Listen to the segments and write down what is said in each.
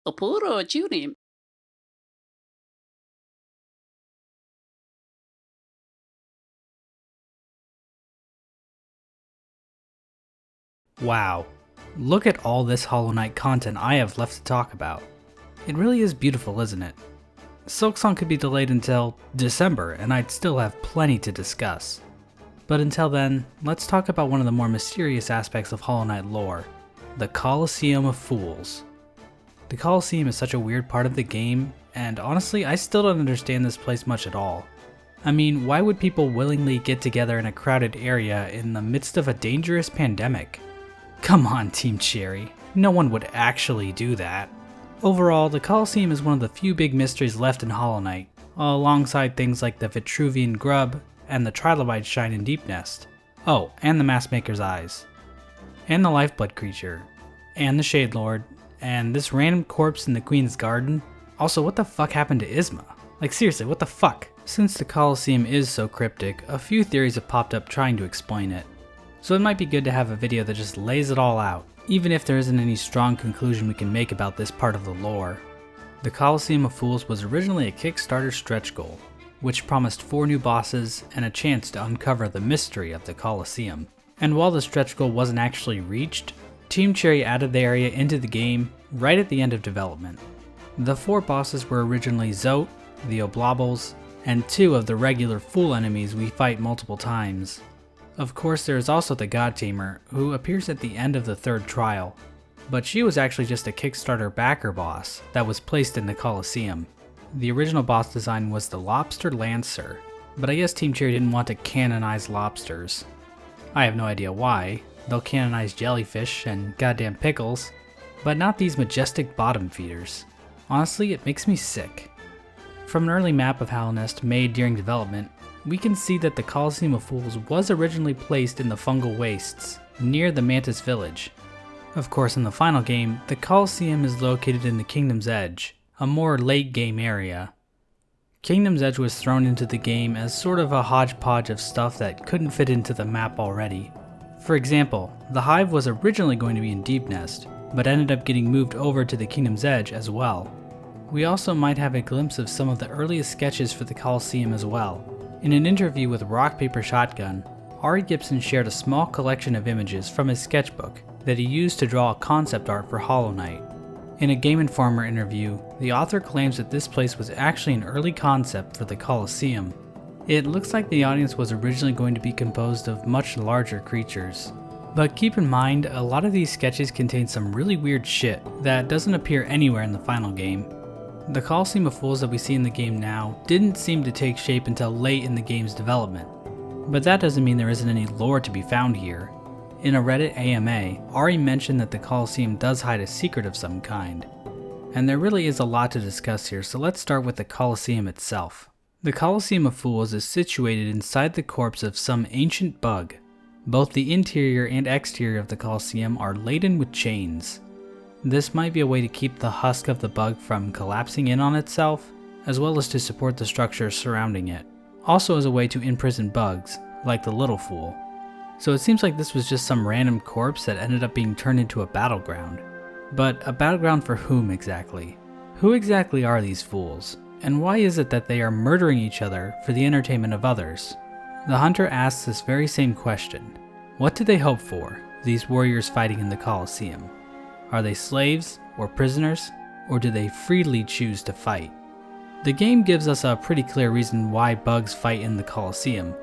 Opuro Junim. Wow, look at all this Hollow Knight content I have left to talk about. It really is beautiful, isn't it? Silksong could be delayed until December and I'd still have plenty to discuss. But until then, let's talk about one of the more mysterious aspects of Hollow Knight lore, the Colosseum of Fools. The Colosseum is such a weird part of the game, and honestly I still don't understand this place much at all. I mean, why would people willingly get together in a crowded area in the midst of a dangerous pandemic? Come on, Team Cherry, no one would actually do that. Overall, the Colosseum is one of the few big mysteries left in Hollow Knight, alongside things like the Vitruvian Grub and the Trilobite Shrine in Deep Nest. Oh, and the Maskmaker's Eyes. And the Lifeblood Creature. And the Shade Lord. And this random corpse in the Queen's Garden. Also, what the fuck happened to Isma? Like seriously, what the fuck? Since the Colosseum is so cryptic, a few theories have popped up trying to explain it. So it might be good to have a video that just lays it all out, even if there isn't any strong conclusion we can make about this part of the lore. The Colosseum of Fools was originally a Kickstarter stretch goal, which promised 4 new bosses and a chance to uncover the mystery of the Colosseum. And while the stretch goal wasn't actually reached, Team Cherry added the area into the game right at the end of development. The 4 bosses were originally Zote, the Oblobbles, and 2 of the regular Fool enemies we fight multiple times. Of course, there is also the God Tamer, who appears at the end of the 3rd trial, but she was actually just a Kickstarter backer boss that was placed in the Colosseum. The original boss design was the Lobster Lancer, but I guess Team Cherry didn't want to canonize lobsters. I have no idea why. They'll canonize jellyfish and goddamn pickles, but not these majestic bottom feeders. Honestly, it makes me sick. From an early map of Hallownest made during development, we can see that the Colosseum of Fools was originally placed in the fungal wastes, near the Mantis village. Of course, in the final game, the Colosseum is located in the Kingdom's Edge, a more late game area. Kingdom's Edge was thrown into the game as sort of a hodgepodge of stuff that couldn't fit into the map already. For example, the Hive was originally going to be in Deep Nest, but ended up getting moved over to the Kingdom's Edge as well. We also might have a glimpse of some of the earliest sketches for the Colosseum as well. In an interview with Rock Paper Shotgun, Ari Gibson shared a small collection of images from his sketchbook that he used to draw concept art for Hollow Knight. In a Game Informer interview, the author claims that this place was actually an early concept for the Colosseum. It looks like the audience was originally going to be composed of much larger creatures. But keep in mind, a lot of these sketches contain some really weird shit that doesn't appear anywhere in the final game. The Colosseum of Fools that we see in the game now didn't seem to take shape until late in the game's development. But that doesn't mean there isn't any lore to be found here. In a Reddit AMA, Ari mentioned that the Colosseum does hide a secret of some kind. And there really is a lot to discuss here, so let's start with the Colosseum itself. The Colosseum of Fools is situated inside the corpse of some ancient bug. Both the interior and exterior of the Colosseum are laden with chains. This might be a way to keep the husk of the bug from collapsing in on itself, as well as to support the structures surrounding it. Also as a way to imprison bugs, like the Little Fool. So it seems like this was just some random corpse that ended up being turned into a battleground. But a battleground for whom exactly? Who exactly are these fools? And why is it that they are murdering each other for the entertainment of others? The hunter asks this very same question. What do they hope for, these warriors fighting in the Colosseum? Are they slaves, or prisoners, or do they freely choose to fight? The game gives us a pretty clear reason why bugs fight in the Colosseum.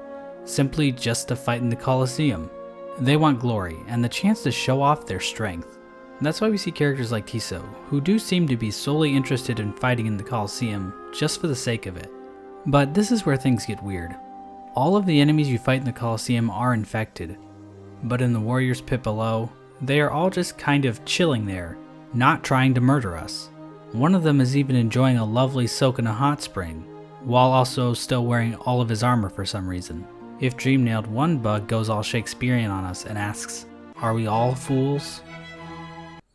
Simply just to fight in the Colosseum. They want glory, and the chance to show off their strength. That's why we see characters like Tiso, who do seem to be solely interested in fighting in the Colosseum, just for the sake of it. But this is where things get weird. All of the enemies you fight in the Colosseum are infected, but in the warrior's pit below, they are all just kind of chilling there, not trying to murder us. One of them is even enjoying a lovely soak in a hot spring, while also still wearing all of his armor for some reason. If Dreamnailed, one bug goes all Shakespearean on us and asks, "Are we all fools?"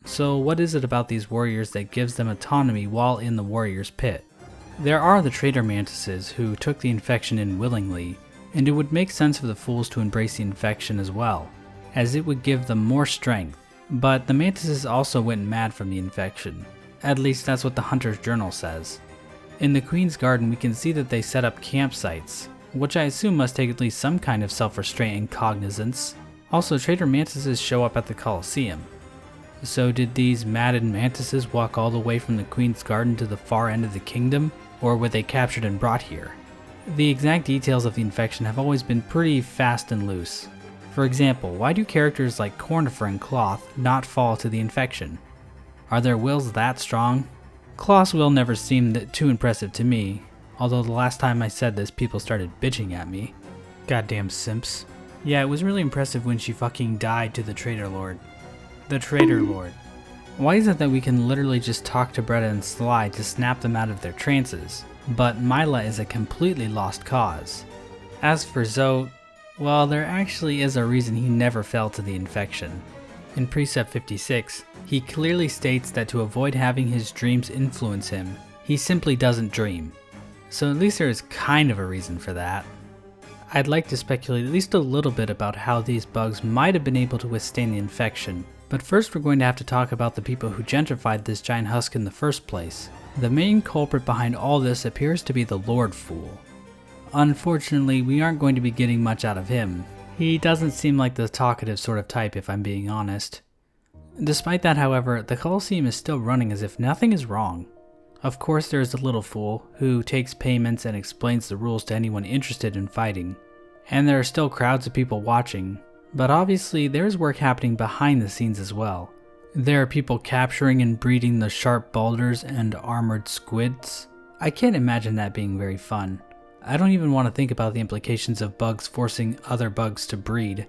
So what is it about these warriors that gives them autonomy while in the warrior's pit? There are the traitor mantises who took the infection in willingly, and it would make sense for the fools to embrace the infection as well, as it would give them more strength. But the mantises also went mad from the infection, At least that's what the Hunter's Journal says. In the Queen's Garden, we can see that they set up campsites, which I assume must take at least some kind of self-restraint and cognizance. Also, traitor mantises show up at the Colosseum. So did these maddened mantises walk all the way from the Queen's Garden to the far end of the kingdom, or were they captured and brought here? The exact details of the infection have always been pretty fast and loose. For example, why do characters like Cornifer and Cloth not fall to the infection? Are their wills that strong? Cloth's will never seemed too impressive to me, although the last time I said this people started bitching at me. Goddamn simps. Yeah, it was really impressive when she fucking died to the Traitor Lord. The Traitor Lord. Why is it that we can literally just talk to Bretta and Sly to snap them out of their trances, but Mila is a completely lost cause? As for Zote, well, there actually is a reason he never fell to the infection. In Precept 56, he clearly states that to avoid having his dreams influence him, he simply doesn't dream. So at least there is kind of a reason for that. I'd like to speculate at least a little bit about how these bugs might have been able to withstand the infection, but first we're going to have to talk about the people who gentrified this giant husk in the first place. The main culprit behind all this appears to be the Lord Fool. Unfortunately, we aren't going to be getting much out of him. He doesn't seem like the talkative sort of type, if I'm being honest. Despite that, however, the Colosseum is still running as if nothing is wrong. Of course, there is the Little Fool, who takes payments and explains the rules to anyone interested in fighting. And there are still crowds of people watching, but obviously there's work happening behind the scenes as well. There are people capturing and breeding the sharp boulders and armored squids. I can't imagine that being very fun. I don't even want to think about the implications of bugs forcing other bugs to breed.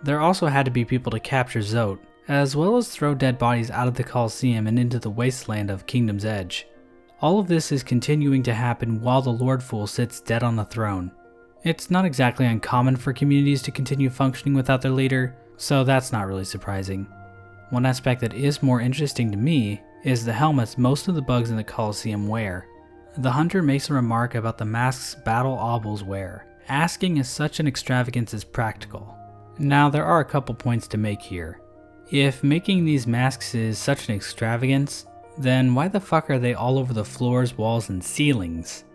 There also had to be people to capture Zote, as well as throw dead bodies out of the Colosseum and into the wasteland of Kingdom's Edge. All of this is continuing to happen while the Lord Fool sits dead on the throne. It's not exactly uncommon for communities to continue functioning without their leader, so that's not really surprising. One aspect that is more interesting to me is the helmets most of the bugs in the Colosseum wear. The Hunter makes a remark about the masks battle obels wear, asking if such an extravagance is practical. Now there are a couple points to make here. If making these masks is such an extravagance, then why the fuck are they all over the floors, walls, and ceilings?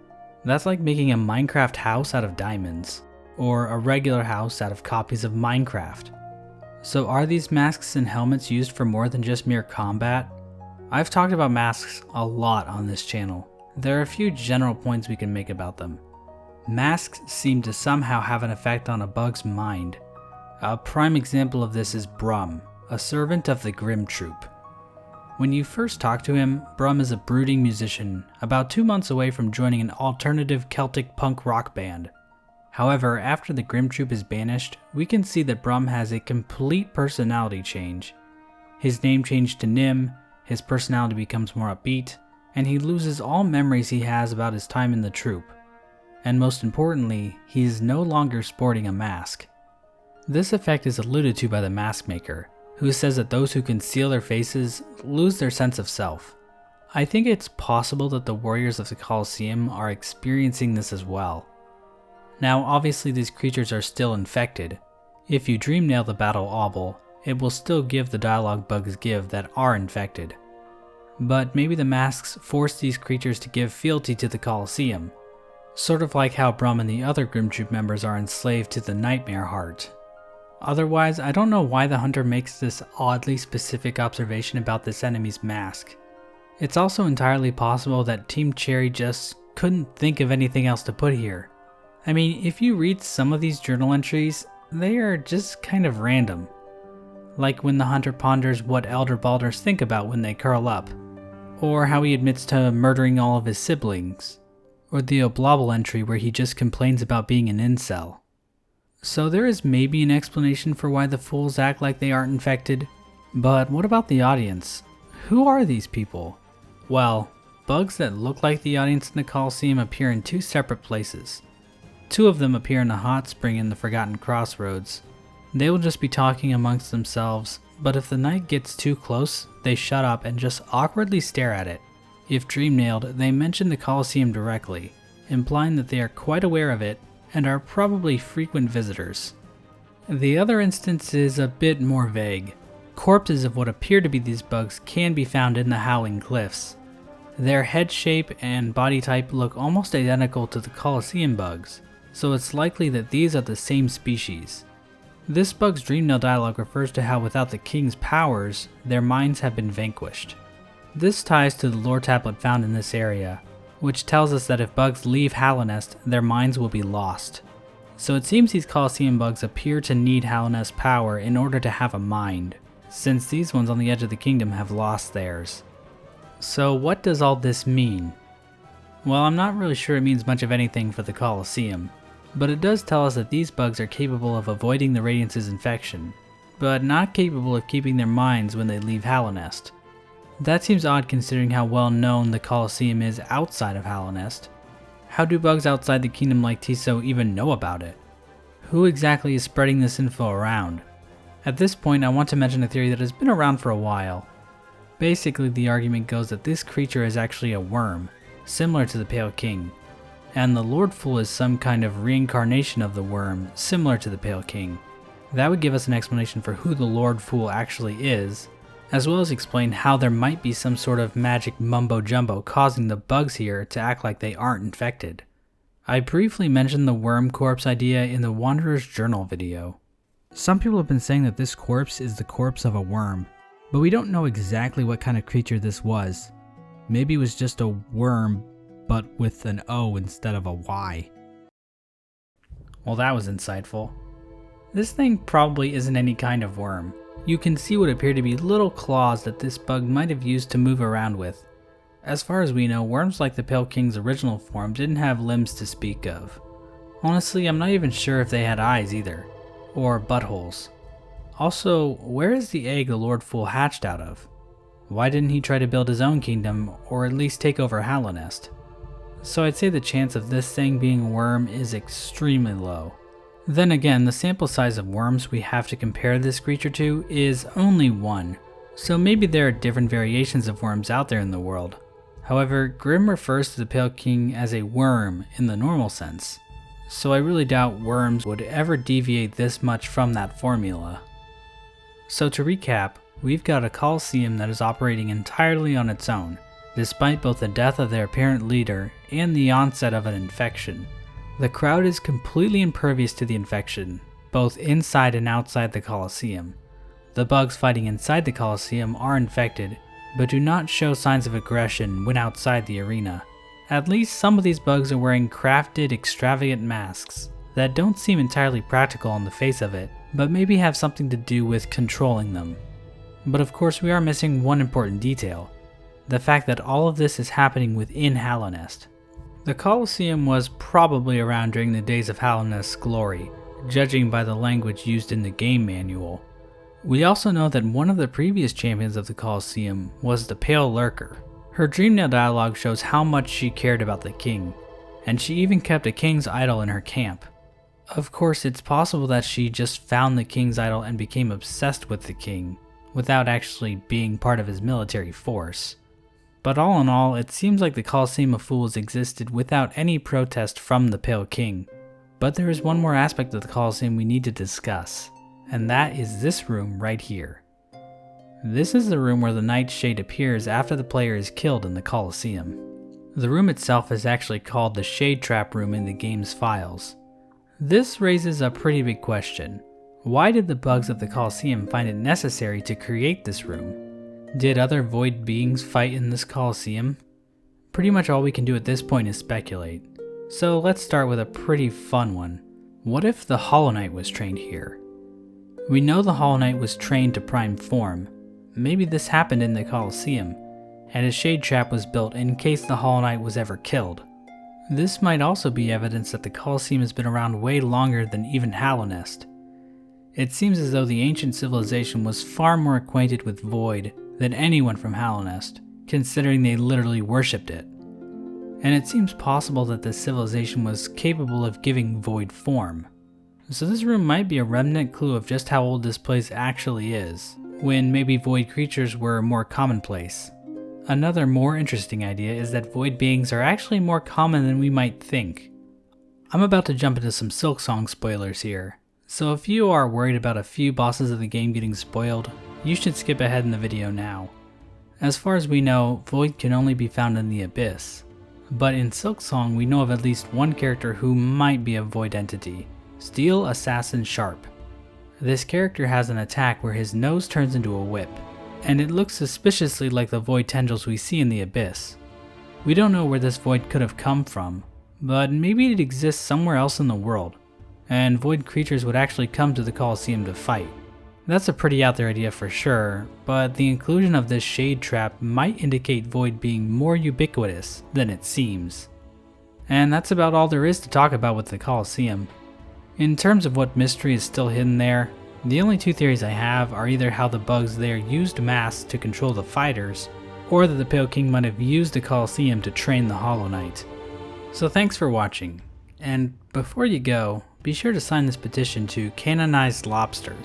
That's like making a Minecraft house out of diamonds, or a regular house out of copies of Minecraft. So are these masks and helmets used for more than just mere combat? I've talked about masks a lot on this channel. There are a few general points we can make about them. Masks seem to somehow have an effect on a bug's mind. A prime example of this is Brum, a servant of the Grimm Troop. When you first talk to him, Brum is a brooding musician, about 2 months away from joining an alternative Celtic punk rock band. However, after the Grimm Troop is banished, we can see that Brum has a complete personality change. His name changed to Nim, his personality becomes more upbeat, and he loses all memories he has about his time in the troop. And most importantly, he is no longer sporting a mask. This effect is alluded to by the mask maker, who says that those who conceal their faces lose their sense of self. I think it's possible that the warriors of the Colosseum are experiencing this as well. Now obviously these creatures are still infected. If you dream nail the battle obel, it will still give the dialogue bugs give that are infected. But maybe the masks force these creatures to give fealty to the Colosseum, sort of like how Brum and the other Grimm Troop members are enslaved to the Nightmare Heart. Otherwise, I don't know why the Hunter makes this oddly specific observation about this enemy's mask. It's also entirely possible that Team Cherry just couldn't think of anything else to put here. I mean, if you read some of these journal entries, they are just kind of random. Like when the Hunter ponders what Elder Balders think about when they curl up, or how he admits to murdering all of his siblings, or the Oblobble entry where he just complains about being an incel. So there is maybe an explanation for why the fools act like they aren't infected, but what about the audience? Who are these people? Well, bugs that look like the audience in the Colosseum appear in 2 separate places. 2 of them appear in a hot spring in the Forgotten Crossroads. They will just be talking amongst themselves, but if the night gets too close, they shut up and just awkwardly stare at it. If dream-nailed, they mention the Colosseum directly, implying that they are quite aware of it and are probably frequent visitors. The other instance is a bit more vague. Corpses of what appear to be these bugs can be found in the Howling Cliffs, Their head shape and body type look almost identical to the Colosseum bugs, so it's likely that these are the same species. This bug's dream nail dialogue refers to how without the king's powers, their minds have been vanquished. This ties to the lore tablet found in this area, which tells us that if bugs leave Hallownest, their minds will be lost. So it seems these Colosseum bugs appear to need Hallownest's power in order to have a mind, since these ones on the edge of the kingdom have lost theirs. So what does all this mean? Well, I'm not really sure it means much of anything for the Colosseum, but it does tell us that these bugs are capable of avoiding the Radiance's infection, but not capable of keeping their minds when they leave Hallownest. That seems odd considering how well known the Colosseum is outside of Hallownest. How do bugs outside the kingdom like Tiso even know about it? Who exactly is spreading this info around? At this point, I want to mention a theory that has been around for a while. Basically, the argument goes that this creature is actually a worm, similar to the Pale King, and the Lord Fool is some kind of reincarnation of the worm, similar to the Pale King. That would give us an explanation for who the Lord Fool actually is, as well as explain how there might be some sort of magic mumbo-jumbo causing the bugs here to act like they aren't infected. I briefly mentioned the worm corpse idea in the Wanderer's Journal video. Some people have been saying that this corpse is the corpse of a worm, but we don't know exactly what kind of creature this was. Maybe it was just a worm, but with an O instead of a Y. Well, that was insightful. This thing probably isn't any kind of worm. You can see what appear to be little claws that this bug might have used to move around with. As far as we know, worms like the Pale King's original form didn't have limbs to speak of. Honestly, I'm not even sure if they had eyes either, or buttholes. Also, where is the egg the Lord Fool hatched out of? Why didn't he try to build his own kingdom, or at least take over Hallownest? So I'd say the chance of this thing being a worm is extremely low. Then again, the sample size of worms we have to compare this creature to is only 1, so maybe there are different variations of worms out there in the world. However, Grimm refers to the Pale King as a worm in the normal sense, so I really doubt worms would ever deviate this much from that formula. So to recap, we've got a Colosseum that is operating entirely on its own, despite both the death of their apparent leader and the onset of an infection. The crowd is completely impervious to the infection, both inside and outside the Colosseum. The bugs fighting inside the Colosseum are infected, but do not show signs of aggression when outside the arena. At least some of these bugs are wearing crafted, extravagant masks that don't seem entirely practical on the face of it, but maybe have something to do with controlling them. But of course we are missing one important detail, the fact that all of this is happening within Hallownest. The Colosseum was probably around during the days of Hallownest's glory, judging by the language used in the game manual. We also know that one of the previous champions of the Colosseum was the Pale Lurker. Her Dreamnail dialogue shows how much she cared about the king, and she even kept a king's idol in her camp. Of course, it's possible that she just found the king's idol and became obsessed with the king, without actually being part of his military force. But all in all, it seems like the Colosseum of Fools existed without any protest from the Pale King. But there is one more aspect of the Colosseum we need to discuss, and that is this room right here. This is the room where the Nightshade appears after the player is killed in the Colosseum. The room itself is actually called the Shade Trap Room in the game's files. This raises a pretty big question. Why did the bugs of the Colosseum find it necessary to create this room? Did other void beings fight in this Colosseum? Pretty much all we can do at this point is speculate. So let's start with a pretty fun one. What if the Hollow Knight was trained here? We know the Hollow Knight was trained to prime form. Maybe this happened in the Colosseum, and a shade trap was built in case the Hollow Knight was ever killed. This might also be evidence that the Colosseum has been around way longer than even Hallownest. It seems as though the ancient civilization was far more acquainted with Void than anyone from Hallownest, considering they literally worshipped it. And it seems possible that this civilization was capable of giving Void form. So this room might be a remnant clue of just how old this place actually is, when maybe Void creatures were more commonplace. Another more interesting idea is that Void beings are actually more common than we might think. I'm about to jump into some Silksong spoilers here, so if you are worried about a few bosses of the game getting spoiled, you should skip ahead in the video now. As far as we know, Void can only be found in the Abyss, but in Silksong we know of at least one character who might be a Void entity, Steel Assassin Sharp. This character has an attack where his nose turns into a whip, and it looks suspiciously like the Void tendrils we see in the Abyss. We don't know where this Void could have come from, but maybe it exists somewhere else in the world, and Void creatures would actually come to the Colosseum to fight. That's a pretty out there idea for sure, but the inclusion of this shade trap might indicate Void being more ubiquitous than it seems. And that's about all there is to talk about with the Colosseum. In terms of what mystery is still hidden there, the only two theories I have are either how the bugs there used masks to control the fighters, or that the Pale King might have used the Colosseum to train the Hollow Knight. So thanks for watching, and before you go, be sure to sign this petition to Canonize Lobsters.